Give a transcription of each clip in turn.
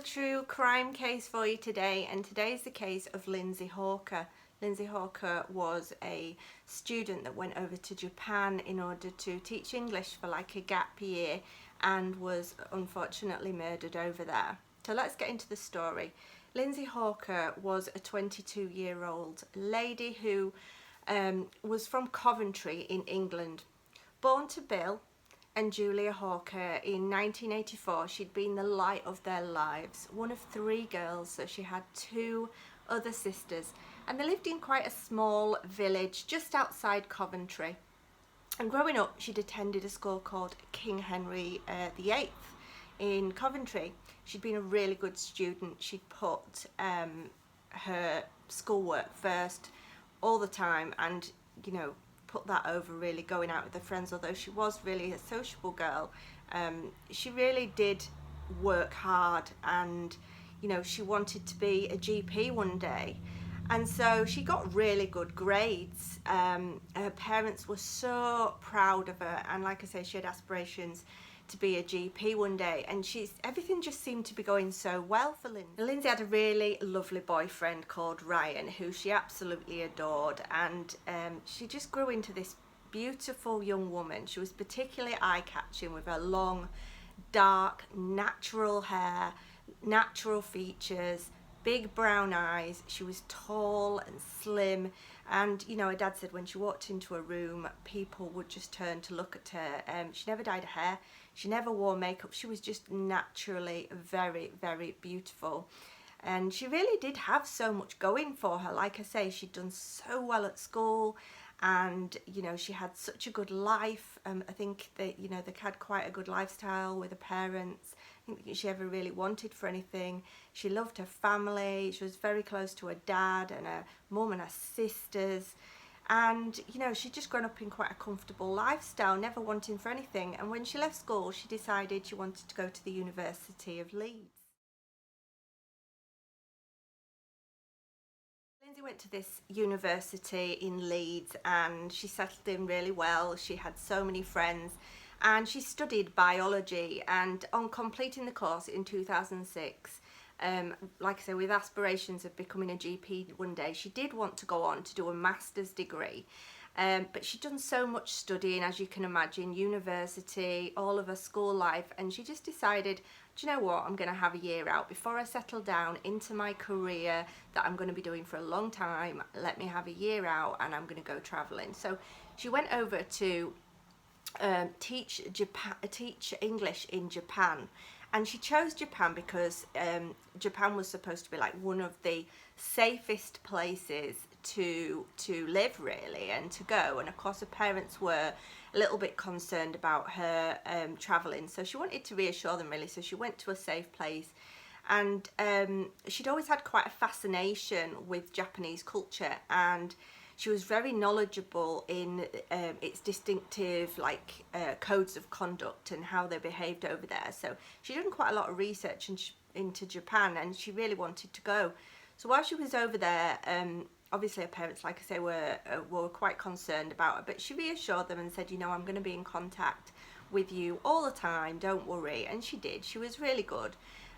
true crime case for you today, and today is the case of Lindsay Hawker. Lindsay Hawker was a student that went over to Japan in order to teach English for like a gap year and was unfortunately murdered over there. So let's get into the story. Lindsay Hawker was a 22-year-old lady who was from Coventry in England. Born to Bill and Julia Hawker in 1984, she'd been the light of their lives, one of three girls, so she had two other sisters, and they lived in quite a small village just outside Coventry. And growing up, she'd attended a school called King Henry VIII in Coventry. She'd been a really good student. She'd put her schoolwork first all the time, and put that over really going out with her friends. Although she was really a sociable girl, she really did work hard, and she wanted to be a GP one day, and so she got really good grades. Her parents were so proud of her, and like I say, she had aspirations to be a GP one day, and everything just seemed to be going so well for Lindsay. Lindsay had a really lovely boyfriend called Ryan, who she absolutely adored, and she just grew into this beautiful young woman. She was particularly eye-catching with her long, dark, natural hair, natural features, big brown eyes. She was tall and slim, and her dad said when she walked into a room, people would just turn to look at her. She never dyed her hair, she never wore makeup. She was just naturally very, very beautiful, and she really did have so much going for her. Like I say, she'd done so well at school, and she had such a good life. I think that they had quite a good lifestyle with her parents. I think that she ever really wanted for anything. She loved her family. She was very close to her dad and her mum and her sisters, and she'd just grown up in quite a comfortable lifestyle, never wanting for anything. And when she left school, she decided she wanted to go to the University of Leeds. Lindsay went to this university in Leeds, and she settled in really well. She had so many friends, and she studied biology, and on completing the course in 2006, like I say, with aspirations of becoming a GP one day, she did want to go on to do a master's degree, but she'd done so much studying, as you can imagine, university, all of her school life, and she just decided, do you know what, I'm going to have a year out before I settle down into my career that I'm going to be doing for a long time. Let me have a year out, and I'm going to go travelling. So she went over to teach English in Japan, and she chose Japan because Japan was supposed to be like one of the safest places to live, really, and to go. And of course her parents were a little bit concerned about her travelling, so she wanted to reassure them, really. So she went to a safe place, and she'd always had quite a fascination with Japanese culture, and she was very knowledgeable in its distinctive codes of conduct and how they behaved over there. So she'd done quite a lot of research into Japan, and she really wanted to go. So while she was over there, obviously her parents, like I say, were quite concerned about her, but she reassured them and said, I'm going to be in contact with you all the time, don't worry. And she did. She was really good.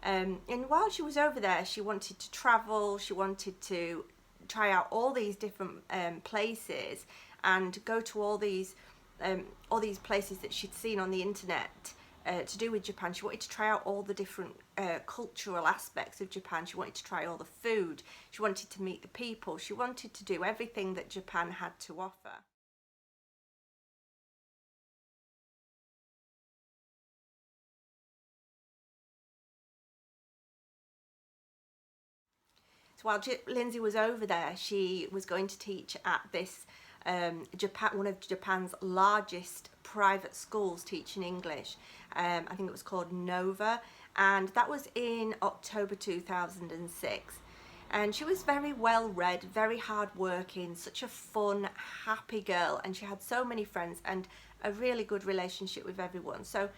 And while she was over there, she wanted to travel. She wanted to try out all these different places and go to all these places that she'd seen on the internet to do with Japan. She wanted to try out all the different cultural aspects of Japan. She wanted to try all the food. She wanted to meet the people. She wanted to do everything that Japan had to offer. So while Lindsay was over there, she was going to teach at this one of Japan's largest private schools teaching English. I think it was called Nova, and that was in October 2006. And she was very well read, very hard-working, such a fun, happy girl, and she had so many friends and a really good relationship with everyone. So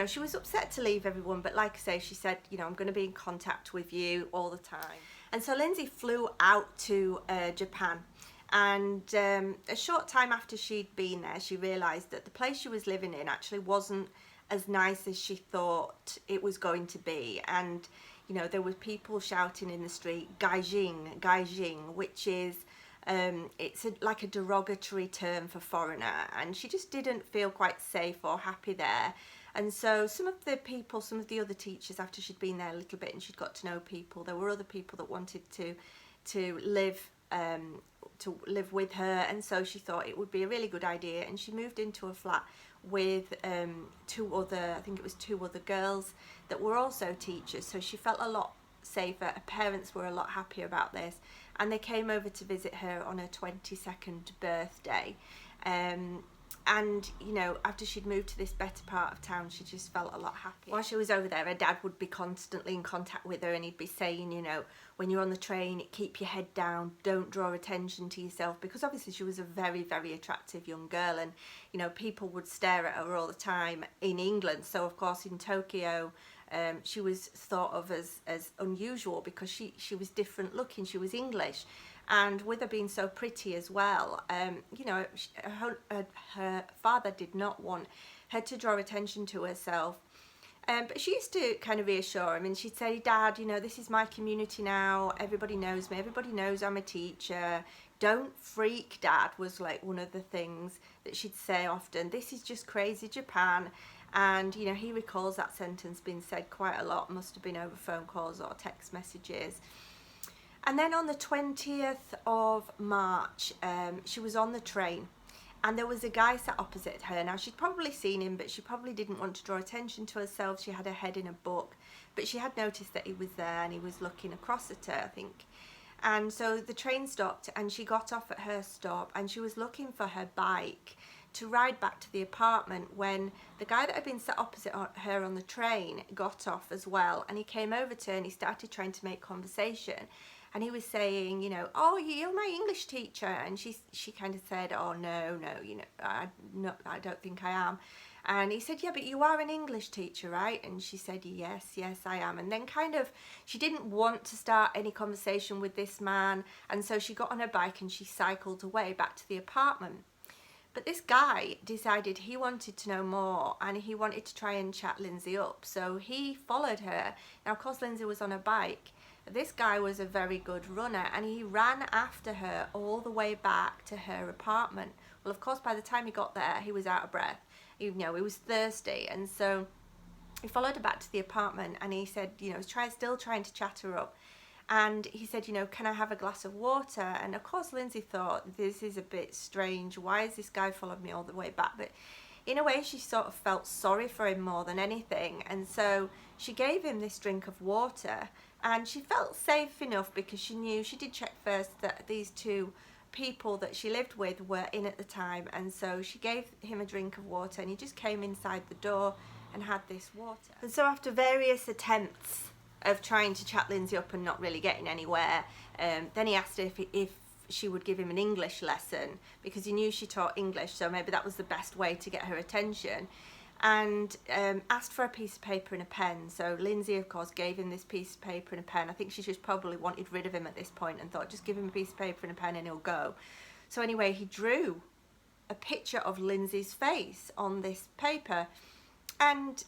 she was upset to leave everyone, but like I say, she said, I'm going to be in contact with you all the time. And so Lindsay flew out to Japan, and a short time after she'd been there, she realised that the place she was living in actually wasn't as nice as she thought it was going to be. And you know, there were people shouting in the street, Gaijing, Gaijing, which is, it's like a derogatory term for foreigner, and she just didn't feel quite safe or happy there. And so some of the people, some of the other teachers, after she'd been there a little bit and she'd got to know people, there were other people that wanted to live with her, and so she thought it would be a really good idea, and she moved into a flat with two other girls that were also teachers, so she felt a lot safer. Her parents were a lot happier about this, and they came over to visit her on her 22nd birthday. And, you know, after she'd moved to this better part of town, she just felt a lot happier. While she was over there, her dad would be constantly in contact with her, and he'd be saying, you know, when you're on the train, keep your head down, don't draw attention to yourself, because obviously she was a very, very attractive young girl, and, you know, people would stare at her all the time in England. So, of course, in Tokyo, she was thought of as unusual because she was different looking, she was English. And with her being so pretty as well, you know, her father did not want her to draw attention to herself. But she used to kind of reassure him, and she'd say, Dad, you know, this is my community now. Everybody knows me. Everybody knows I'm a teacher. Don't freak, Dad, was like one of the things that she'd say often. This is just crazy Japan. And, you know, he recalls that sentence being said quite a lot. Must have been over phone calls or text messages. And then on the 20th of March, she was on the train, and there was a guy sat opposite her. Now, she'd probably seen him, but she probably didn't want to draw attention to herself. She had her head in a book, but she had noticed that he was there, and he was looking across at her, I think. And so the train stopped, and she got off at her stop, and she was looking for her bike to ride back to the apartment when the guy that had been sat opposite her on the train got off as well, and he came over to her and he started trying to make conversation. And he was saying, you know, oh, you're my English teacher. And she kind of said, oh, no, you know, I don't think I am. And he said, yeah, but you are an English teacher, right? And she said, yes, I am. And then kind of, she didn't want to start any conversation with this man. And so she got on her bike and she cycled away back to the apartment. But this guy decided he wanted to know more, and he wanted to try and chat Lindsay up. So he followed her. Now, of course, Lindsay was on a bike. This guy was a very good runner, and he ran after her all the way back to her apartment. Well, of course, by the time he got there, he was out of breath. You know, he was thirsty, and so he followed her back to the apartment, and he said, you know, still trying to chat her up. And he said, you know, can I have a glass of water? And of course, Lindsay thought, this is a bit strange. Why has this guy followed me all the way back? But in a way, she sort of felt sorry for him more than anything. And so she gave him this drink of water, and she felt safe enough because she knew, she did check first that these two people that she lived with were in at the time. And so she gave him a drink of water, and he just came inside the door and had this water. And so after various attempts of trying to chat Lindsay up and not really getting anywhere, then he asked her if she would give him an English lesson, because he knew she taught English, so maybe that was the best way to get her attention. And asked for a piece of paper and a pen. So Lindsay, of course, gave him this piece of paper and a pen. I think she just probably wanted rid of him at this point and thought, just give him a piece of paper and a pen and he'll go. So anyway, he drew a picture of Lindsay's face on this paper. And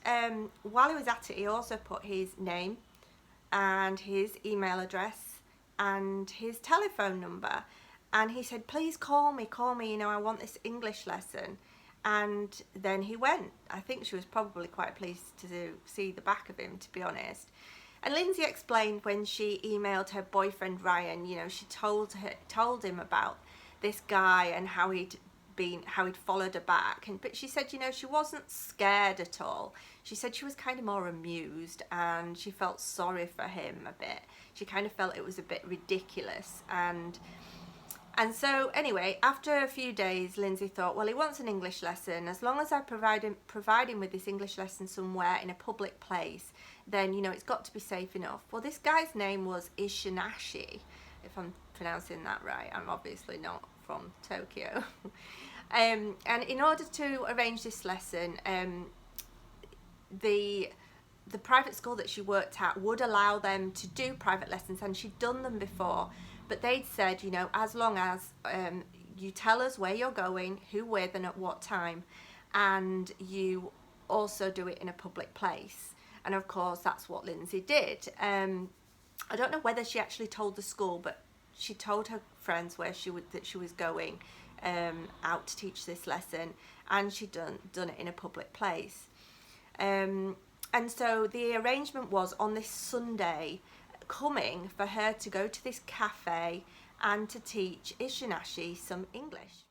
while he was at it, he also put his name and his email address and his telephone number. And he said, please call me, you know, I want this English lesson. And then he went. I think she was probably quite pleased to see the back of him, to be honest. And Lindsay explained when she emailed her boyfriend Ryan, you know, she told him about this guy and how he'd followed her back. But she said, you know, she wasn't scared at all. She said she was kind of more amused, and she felt sorry for him a bit. She kind of felt it was a bit ridiculous. And so anyway, after a few days, Lindsay thought, well, he wants an English lesson. As long as I provide him with this English lesson somewhere in a public place, then, you know, it's got to be safe enough. Well, this guy's name was Ishinashi, if I'm pronouncing that right. I'm obviously not from Tokyo. And in order to arrange this lesson, the private school that she worked at would allow them to do private lessons, and she'd done them before. But they'd said, you know, as long as you tell us where you're going, who with, and at what time, and you also do it in a public place. And of course that's what Lindsay did. I don't know whether she actually told the school, but she told her friends that she was going out to teach this lesson, and she'd done it in a public place. And so the arrangement was on this Sunday coming for her to go to this cafe and to teach Ishinashi some English.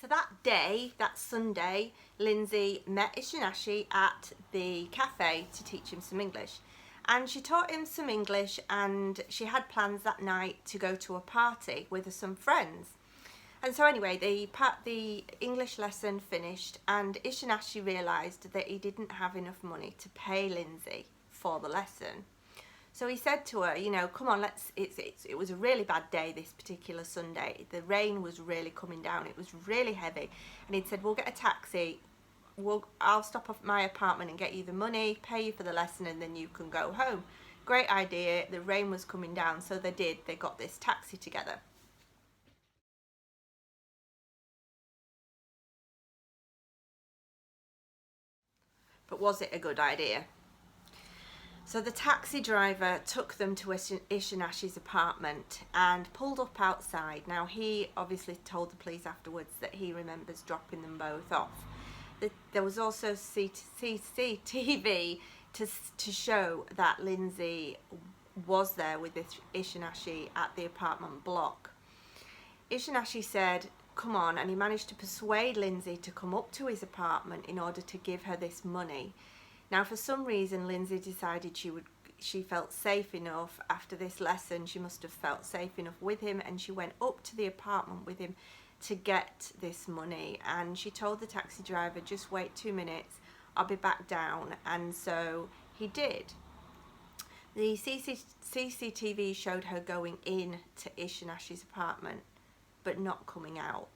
So that day, that Sunday, Lindsay met Ishinashi at the cafe to teach him some English. And she taught him some English, and she had plans that night to go to a party with some friends. And so anyway, the English lesson finished, and Ishinashi realised that he didn't have enough money to pay Lindsay for the lesson. So he said to her, you know, come on, it was a really bad day this particular Sunday. The rain was really coming down. It was really heavy. And he'd said, we'll get a taxi. I'll stop off at my apartment and get you the money, pay you for the lesson, and then you can go home. Great idea. The rain was coming down, so they did. They got this taxi together. But was it a good idea? So the taxi driver took them to Ishinashi's apartment and pulled up outside. Now, he obviously told the police afterwards that he remembers dropping them both off. There was also CCTV to show that Lindsay was there with Ishinashi at the apartment block. Ishinashi said, come on, and he managed to persuade Lindsay to come up to his apartment in order to give her this money. Now, for some reason, Lindsay decided she felt safe enough after this lesson. She must have felt safe enough with him, and she went up to the apartment with him to get this money. And she told the taxi driver, just wait 2 minutes, I'll be back down. And so he did. The CCTV showed her going in to Ishinashi's apartment, but not coming out.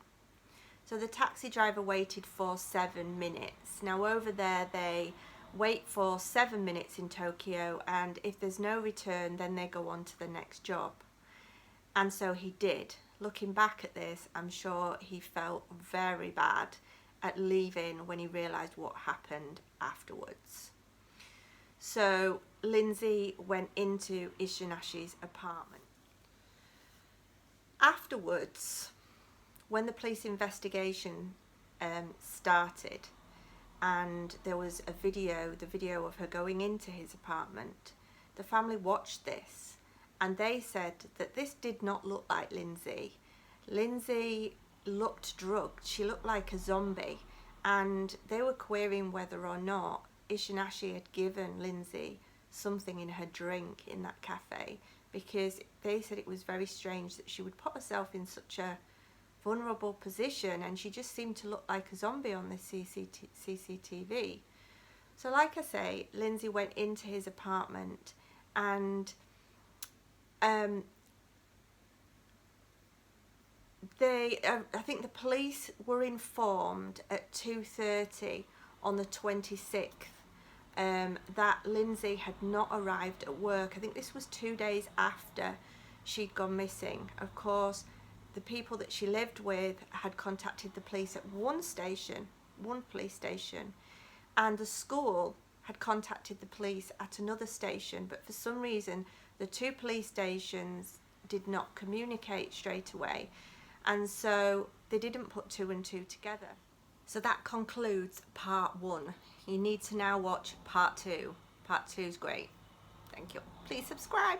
So the taxi driver waited for 7 minutes. Now, over there, they wait for 7 minutes in Tokyo, and if there's no return, then they go on to the next job. And so he did. Looking back at this, I'm sure he felt very bad at leaving when he realised what happened afterwards. So Lindsay went into Ishinashi's apartment. Afterwards, when the police investigation started, and there was the video of her going into his apartment, the family watched this, and they said that this did not look like Lindsay. Lindsay looked drugged. She looked like a zombie, and they were querying whether or not Ishinashi had given Lindsay something in her drink in that cafe, because they said it was very strange that she would put herself in such a vulnerable position, and she just seemed to look like a zombie on this CCTV. So like I say, Lindsay went into his apartment, and I think the police were informed at 2:30 on the 26th that Lindsay had not arrived at work. I think this was 2 days after she'd gone missing. Of course, the people that she lived with had contacted the police at one police station, and the school had contacted the police at another station, but for some reason the two police stations did not communicate straight away, and so they didn't put 2 and 2 together. So that concludes part 1. You need to now watch part 2. Part 2 is great. Thank you. Please subscribe.